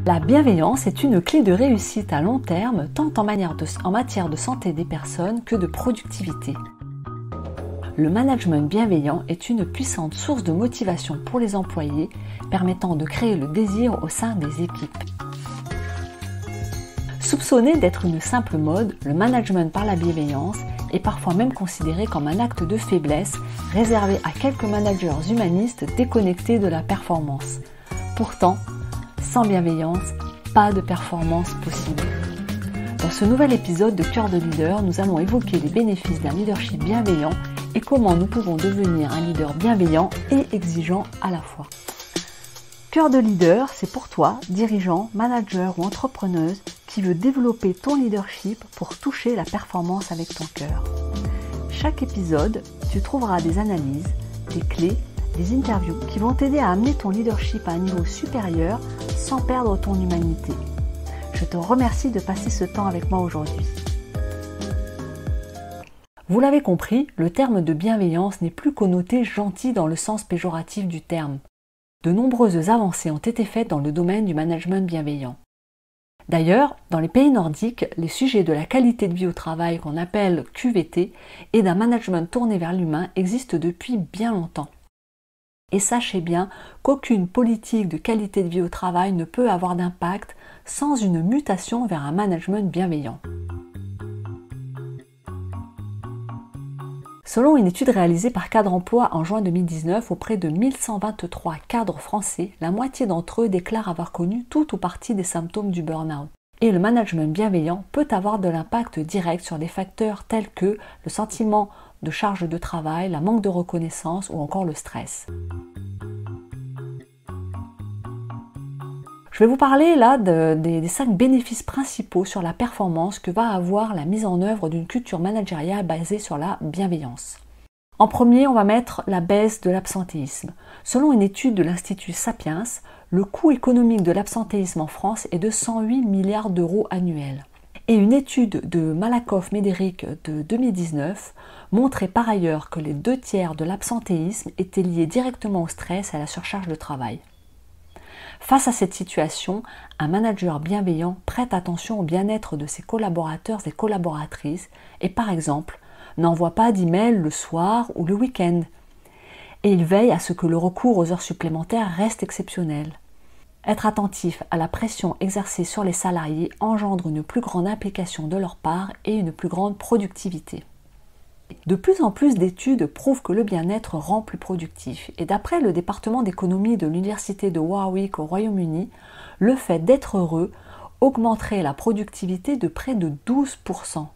La bienveillance est une clé de réussite à long terme, tant en matière de santé des personnes que de productivité. Le management bienveillant est une puissante source de motivation pour les employés, permettant de créer le désir au sein des équipes. Soupçonné d'être une simple mode, le management par la bienveillance est parfois même considéré comme un acte de faiblesse réservé à quelques managers humanistes déconnectés de la performance. Pourtant, sans bienveillance, pas de performance possible. Dans ce nouvel épisode de Cœur de leader, nous allons évoquer les bénéfices d'un leadership bienveillant et comment nous pouvons devenir un leader bienveillant et exigeant à la fois. Cœur de leader, c'est pour toi, dirigeant, manager ou entrepreneuse, qui veut développer ton leadership pour toucher la performance avec ton cœur. Chaque épisode, tu trouveras des analyses, des clés, des interviews qui vont t'aider à amener ton leadership à un niveau supérieur sans perdre ton humanité. Je te remercie de passer ce temps avec moi aujourd'hui. Vous l'avez compris, le terme de bienveillance n'est plus connoté gentil dans le sens péjoratif du terme. De nombreuses avancées ont été faites dans le domaine du management bienveillant. D'ailleurs, dans les pays nordiques, les sujets de la qualité de vie au travail qu'on appelle QVT et d'un management tourné vers l'humain existent depuis bien longtemps. Et sachez bien qu'aucune politique de qualité de vie au travail ne peut avoir d'impact sans une mutation vers un management bienveillant. Selon une étude réalisée par Cadre Emploi en juin 2019 auprès de 1123 cadres français, la moitié d'entre eux déclarent avoir connu tout ou partie des symptômes du burn-out. Et le management bienveillant peut avoir de l'impact direct sur des facteurs tels que le sentiment de charge de travail, la manque de reconnaissance ou encore le stress. Je vais vous parler là des 5 bénéfices principaux sur la performance que va avoir la mise en œuvre d'une culture managériale basée sur la bienveillance. En premier, on va mettre la baisse de l'absentéisme. Selon une étude de l'Institut Sapiens, le coût économique de l'absentéisme en France est de 108 milliards d'euros annuels. Et une étude de Malakoff-Médéric de 2019 montrait par ailleurs que les 2/3 de l'absentéisme étaient liés directement au stress et à la surcharge de travail. Face à cette situation, un manager bienveillant prête attention au bien-être de ses collaborateurs et collaboratrices et par exemple, n'envoie pas d'email le soir ou le week-end. Et il veille à ce que le recours aux heures supplémentaires reste exceptionnel. Être attentif à la pression exercée sur les salariés engendre une plus grande implication de leur part et une plus grande productivité. De plus en plus d'études prouvent que le bien-être rend plus productif. Et d'après le département d'économie de l'université de Warwick au Royaume-Uni, le fait d'être heureux augmenterait la productivité de près de 12%.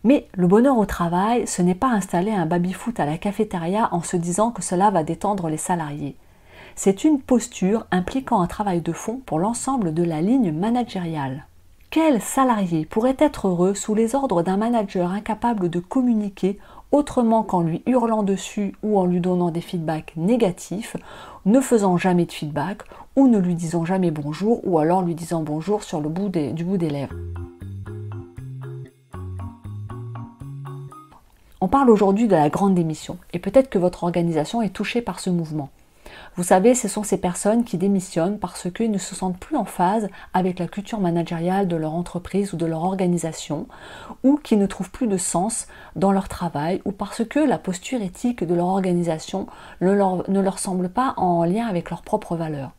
Mais le bonheur au travail, ce n'est pas installer un baby-foot à la cafétéria en se disant que cela va détendre les salariés. C'est une posture impliquant un travail de fond pour l'ensemble de la ligne managériale. Quel salarié pourrait être heureux sous les ordres d'un manager incapable de communiquer autrement qu'en lui hurlant dessus ou en lui donnant des feedbacks négatifs, ne faisant jamais de feedback ou ne lui disant jamais bonjour ou alors lui disant bonjour sur le bout des lèvres. On parle aujourd'hui de la grande démission et peut-être que votre organisation est touchée par ce mouvement. Vous savez, ce sont ces personnes qui démissionnent parce qu'ils ne se sentent plus en phase avec la culture managériale de leur entreprise ou de leur organisation, ou qui ne trouvent plus de sens dans leur travail, ou parce que la posture éthique de leur organisation ne leur semble pas en lien avec leurs propres valeurs.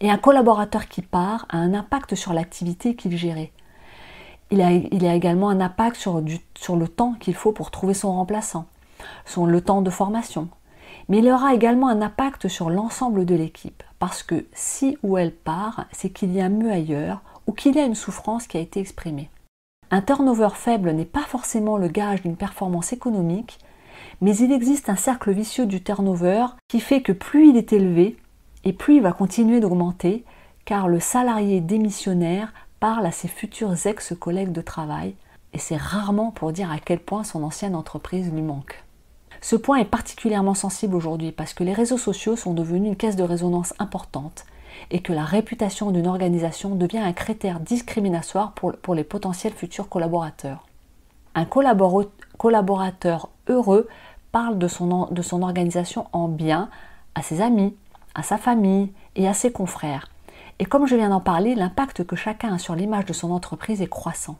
Et un collaborateur qui part a un impact sur l'activité qu'il gérait. Il a également un impact sur le temps qu'il faut pour trouver son remplaçant, le temps de formation. Mais il aura également un impact sur l'ensemble de l'équipe, parce que si ou elle part, c'est qu'il y a mieux ailleurs ou qu'il y a une souffrance qui a été exprimée. Un turnover faible n'est pas forcément le gage d'une performance économique, mais il existe un cercle vicieux du turnover qui fait que plus il est élevé, et plus il va continuer d'augmenter, car le salarié démissionnaire parle à ses futurs ex-collègues de travail, et c'est rarement pour dire à quel point son ancienne entreprise lui manque. Ce point est particulièrement sensible aujourd'hui parce que les réseaux sociaux sont devenus une caisse de résonance importante et que la réputation d'une organisation devient un critère discriminatoire pour les potentiels futurs collaborateurs. Un collaborateur heureux parle de son organisation en bien à ses amis, à sa famille et à ses confrères. Et comme je viens d'en parler, l'impact que chacun a sur l'image de son entreprise est croissant.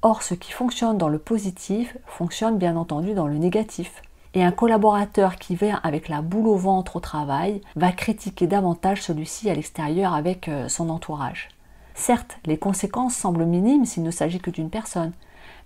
Or, ce qui fonctionne dans le positif fonctionne bien entendu dans le négatif. Et un collaborateur qui vient avec la boule au ventre au travail va critiquer davantage celui-ci à l'extérieur avec son entourage. Certes, les conséquences semblent minimes s'il ne s'agit que d'une personne,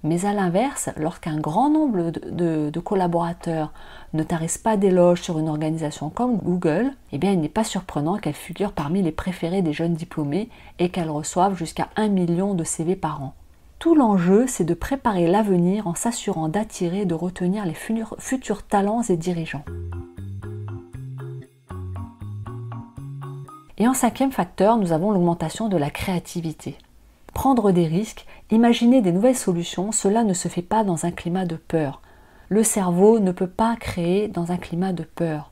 mais à l'inverse, lorsqu'un grand nombre de collaborateurs ne tarissent pas d'éloges sur une organisation comme Google, eh bien il n'est pas surprenant qu'elle figure parmi les préférées des jeunes diplômés et qu'elle reçoive jusqu'à 1 million de CV par an. Tout l'enjeu, c'est de préparer l'avenir en s'assurant d'attirer et de retenir les futurs talents et dirigeants. Et en cinquième facteur, nous avons l'augmentation de la créativité. Prendre des risques, imaginer des nouvelles solutions, cela ne se fait pas dans un climat de peur. Le cerveau ne peut pas créer dans un climat de peur.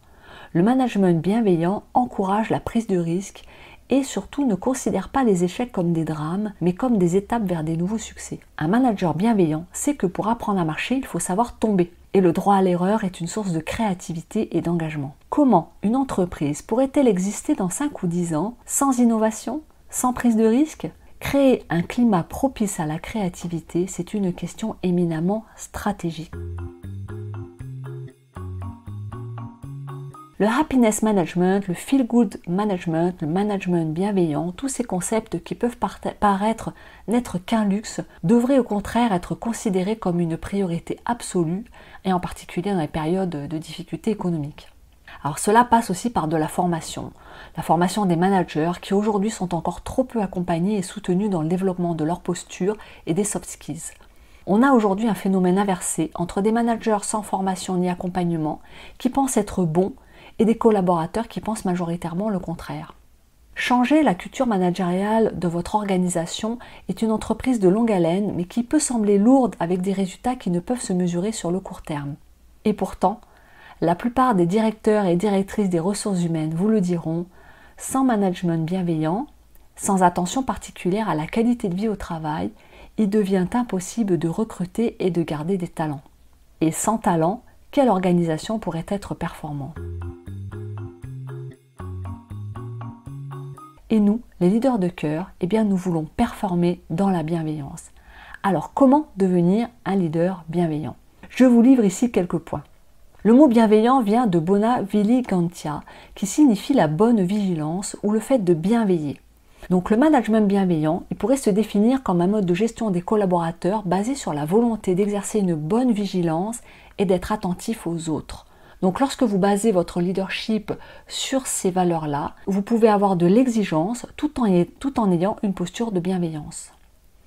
Le management bienveillant encourage la prise de risque et surtout ne considère pas les échecs comme des drames, mais comme des étapes vers des nouveaux succès. Un manager bienveillant sait que pour apprendre à marcher, il faut savoir tomber. Et le droit à l'erreur est une source de créativité et d'engagement. Comment une entreprise pourrait-elle exister dans 5 ou 10 ans sans innovation, sans prise de risque ? Créer un climat propice à la créativité, c'est une question éminemment stratégique. Le happiness management, le feel good management, le management bienveillant, tous ces concepts qui peuvent paraître n'être qu'un luxe, devraient au contraire être considérés comme une priorité absolue, et en particulier dans les périodes de difficultés économiques. Alors cela passe aussi par de la formation des managers qui aujourd'hui sont encore trop peu accompagnés et soutenus dans le développement de leur posture et des soft skills. On a aujourd'hui un phénomène inversé entre des managers sans formation ni accompagnement qui pensent être bons et des collaborateurs qui pensent majoritairement le contraire. Changer la culture managériale de votre organisation est une entreprise de longue haleine mais qui peut sembler lourde avec des résultats qui ne peuvent se mesurer sur le court terme. Et pourtant, la plupart des directeurs et directrices des ressources humaines vous le diront, sans management bienveillant, sans attention particulière à la qualité de vie au travail, il devient impossible de recruter et de garder des talents. Et sans talent, quelle organisation pourrait être performante ? Et nous, les leaders de cœur, eh bien nous voulons performer dans la bienveillance. Alors comment devenir un leader bienveillant ? Je vous livre ici quelques points. Le mot bienveillant vient de bona viligantia, qui signifie la bonne vigilance ou le fait de bien veiller. Donc le management bienveillant, il pourrait se définir comme un mode de gestion des collaborateurs basé sur la volonté d'exercer une bonne vigilance et d'être attentif aux autres. Donc lorsque vous basez votre leadership sur ces valeurs-là, vous pouvez avoir de l'exigence tout en ayant une posture de bienveillance.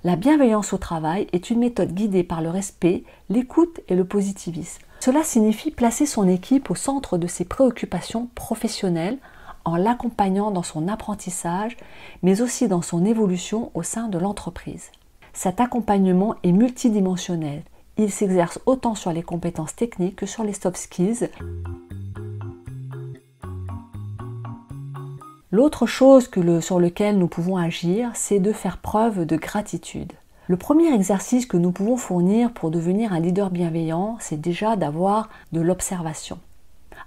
La bienveillance au travail est une méthode guidée par le respect, l'écoute et le positivisme. Cela signifie placer son équipe au centre de ses préoccupations professionnelles en l'accompagnant dans son apprentissage, mais aussi dans son évolution au sein de l'entreprise. Cet accompagnement est multidimensionnel. Il s'exerce autant sur les compétences techniques que sur les soft skills. L'autre chose sur laquelle nous pouvons agir, c'est de faire preuve de gratitude. Le premier exercice que nous pouvons fournir pour devenir un leader bienveillant, c'est déjà d'avoir de l'observation.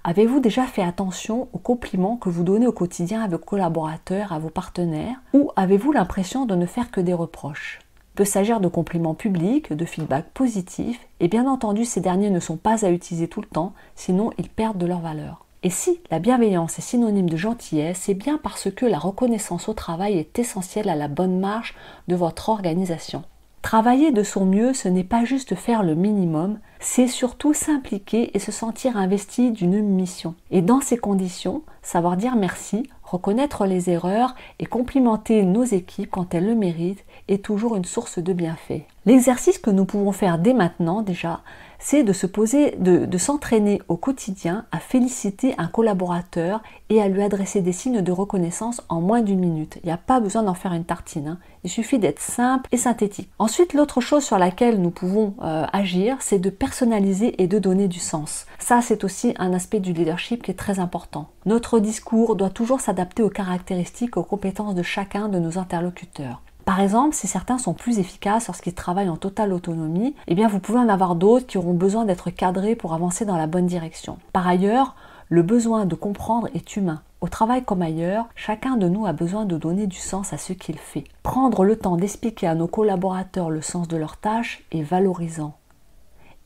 Avez-vous déjà fait attention aux compliments que vous donnez au quotidien à vos collaborateurs, à vos partenaires, ou avez-vous l'impression de ne faire que des reproches ? Il peut s'agir de compliments publics, de feedback positifs, et bien entendu ces derniers ne sont pas à utiliser tout le temps, sinon ils perdent de leur valeur. Et si la bienveillance est synonyme de gentillesse, c'est bien parce que la reconnaissance au travail est essentielle à la bonne marche de votre organisation. Travailler de son mieux, ce n'est pas juste faire le minimum, c'est surtout s'impliquer et se sentir investi d'une mission. Et dans ces conditions, savoir dire merci, reconnaître les erreurs et complimenter nos équipes quand elles le méritent est toujours une source de bienfaits. L'exercice que nous pouvons faire dès maintenant déjà, c'est de s'entraîner au quotidien à féliciter un collaborateur et à lui adresser des signes de reconnaissance en moins d'1 minute. Il n'y a pas besoin d'en faire une tartine, il suffit d'être simple et synthétique. Ensuite, l'autre chose sur laquelle nous pouvons agir, c'est de personnaliser et de donner du sens. Ça, c'est aussi un aspect du leadership qui est très important. Notre discours doit toujours s'adapter aux caractéristiques, aux compétences de chacun de nos interlocuteurs. Par exemple, si certains sont plus efficaces lorsqu'ils travaillent en totale autonomie, eh bien vous pouvez en avoir d'autres qui auront besoin d'être cadrés pour avancer dans la bonne direction. Par ailleurs, Le besoin de comprendre est humain. Au travail comme ailleurs, chacun de nous a besoin de donner du sens à ce qu'il fait. Prendre le temps d'expliquer à nos collaborateurs le sens de leurs tâches est valorisant.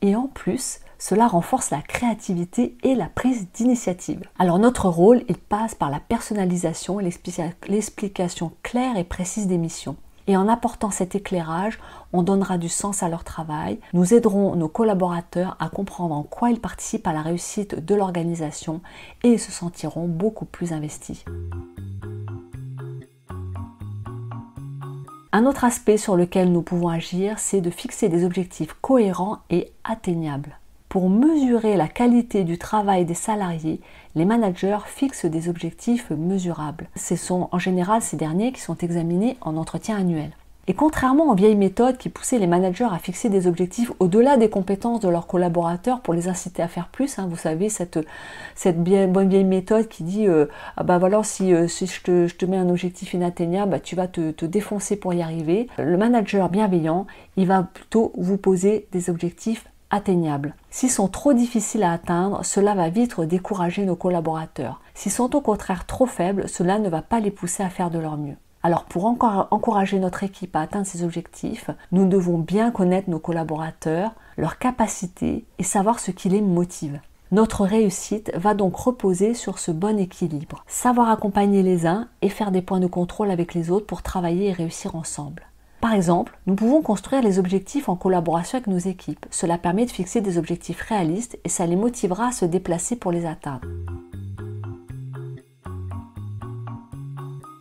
Et en plus, cela renforce la créativité et la prise d'initiative. Alors notre rôle, il passe par la personnalisation et l'explication claire et précise des missions. Et en apportant cet éclairage, on donnera du sens à leur travail, nous aiderons nos collaborateurs à comprendre en quoi ils participent à la réussite de l'organisation et ils se sentiront beaucoup plus investis. Un autre aspect sur lequel nous pouvons agir, c'est de fixer des objectifs cohérents et atteignables. Pour mesurer la qualité du travail des salariés, les managers fixent des objectifs mesurables. Ce sont en général ces derniers qui sont examinés en entretien annuel. Et contrairement aux vieilles méthodes qui poussaient les managers à fixer des objectifs au-delà des compétences de leurs collaborateurs pour les inciter à faire plus, vous savez, cette bonne vieille méthode qui dit voilà, si je te mets un objectif inatteignable, tu vas te défoncer pour y arriver. Le manager bienveillant, il va plutôt vous poser des objectifs atteignables. S'ils sont trop difficiles à atteindre, cela va vite décourager nos collaborateurs. S'ils sont au contraire trop faibles, cela ne va pas les pousser à faire de leur mieux. Alors pour encourager notre équipe à atteindre ces objectifs, nous devons bien connaître nos collaborateurs, leurs capacités et savoir ce qui les motive. Notre réussite va donc reposer sur ce bon équilibre. Savoir accompagner les uns et faire des points de contrôle avec les autres pour travailler et réussir ensemble. Par exemple, nous pouvons construire les objectifs en collaboration avec nos équipes. Cela permet de fixer des objectifs réalistes et ça les motivera à se déplacer pour les atteindre.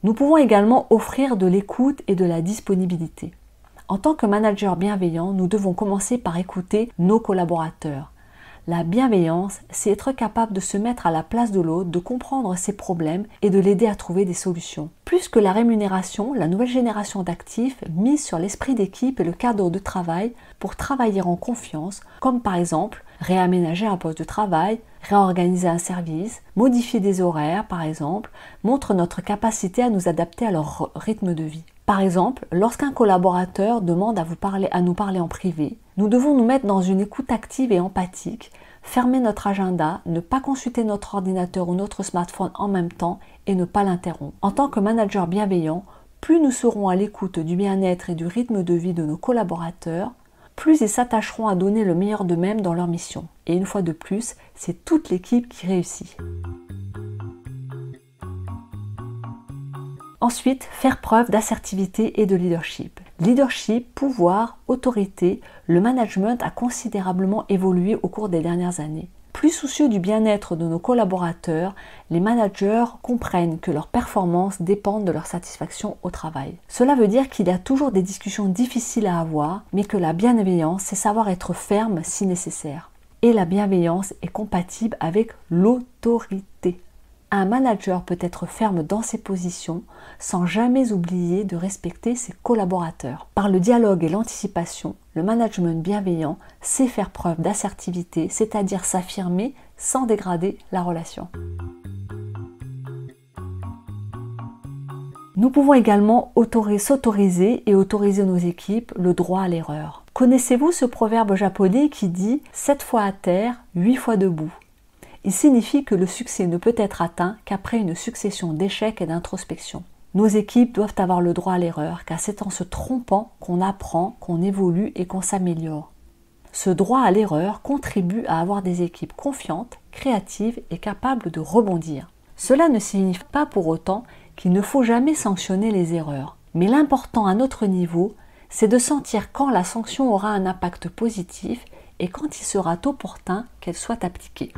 Nous pouvons également offrir de l'écoute et de la disponibilité. En tant que manager bienveillant, nous devons commencer par écouter nos collaborateurs. La bienveillance, c'est être capable de se mettre à la place de l'autre, de comprendre ses problèmes et de l'aider à trouver des solutions. Plus que la rémunération, la nouvelle génération d'actifs mise sur l'esprit d'équipe et le cadre de travail pour travailler en confiance, comme par exemple réaménager un poste de travail, réorganiser un service, modifier des horaires par exemple, montre notre capacité à nous adapter à leur rythme de vie. Par exemple, lorsqu'un collaborateur demande à nous parler en privé, nous devons nous mettre dans une écoute active et empathique, fermer notre agenda, ne pas consulter notre ordinateur ou notre smartphone en même temps et ne pas l'interrompre. En tant que manager bienveillant, plus nous serons à l'écoute du bien-être et du rythme de vie de nos collaborateurs, plus ils s'attacheront à donner le meilleur d'eux-mêmes dans leur mission. Et une fois de plus, c'est toute l'équipe qui réussit. Ensuite, faire preuve d'assertivité et de leadership. Leadership, pouvoir, autorité, le management a considérablement évolué au cours des dernières années. Plus soucieux du bien-être de nos collaborateurs, les managers comprennent que leurs performances dépendent de leur satisfaction au travail. Cela veut dire qu'il y a toujours des discussions difficiles à avoir, mais que la bienveillance, c'est savoir être ferme si nécessaire. Et la bienveillance est compatible avec l'autorité. Un manager peut être ferme dans ses positions sans jamais oublier de respecter ses collaborateurs. Par le dialogue et l'anticipation, le management bienveillant sait faire preuve d'assertivité, c'est-à-dire s'affirmer sans dégrader la relation. Nous pouvons également s'autoriser et autoriser nos équipes le droit à l'erreur. Connaissez-vous ce proverbe japonais qui dit « 7 fois à terre, 8 fois debout ». Il signifie que le succès ne peut être atteint qu'après une succession d'échecs et d'introspection. Nos équipes doivent avoir le droit à l'erreur, car c'est en se trompant qu'on apprend, qu'on évolue et qu'on s'améliore. Ce droit à l'erreur contribue à avoir des équipes confiantes, créatives et capables de rebondir. Cela ne signifie pas pour autant qu'il ne faut jamais sanctionner les erreurs. Mais l'important à notre niveau, c'est de sentir quand la sanction aura un impact positif et quand il sera opportun qu'elle soit appliquée.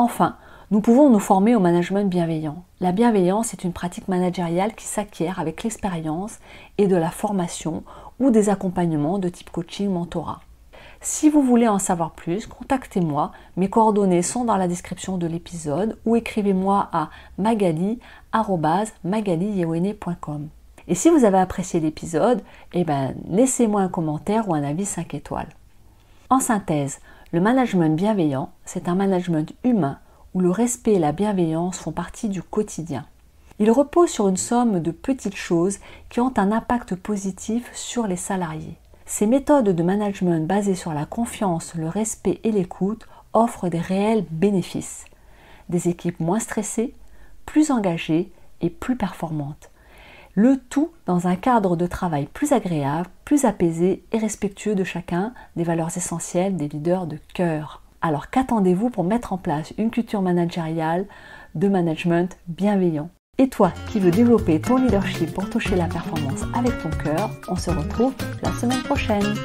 Enfin, nous pouvons nous former au management bienveillant. La bienveillance est une pratique managériale qui s'acquiert avec l'expérience et de la formation ou des accompagnements de type coaching, mentorat. Si vous voulez en savoir plus, contactez-moi. Mes coordonnées sont dans la description de l'épisode ou écrivez-moi à magali@magaliyewenné.com. Et si vous avez apprécié l'épisode, laissez-moi un commentaire ou un avis 5 étoiles. En synthèse, le management bienveillant, c'est un management humain où le respect et la bienveillance font partie du quotidien. Il repose sur une somme de petites choses qui ont un impact positif sur les salariés. Ces méthodes de management basées sur la confiance, le respect et l'écoute offrent des réels bénéfices. Des équipes moins stressées, plus engagées et plus performantes. Le tout dans un cadre de travail plus agréable, plus apaisé et respectueux de chacun des valeurs essentielles des leaders de cœur. Alors qu'attendez-vous pour mettre en place une culture managériale de management bienveillant? Et toi qui veux développer ton leadership pour toucher la performance avec ton cœur, on se retrouve la semaine prochaine.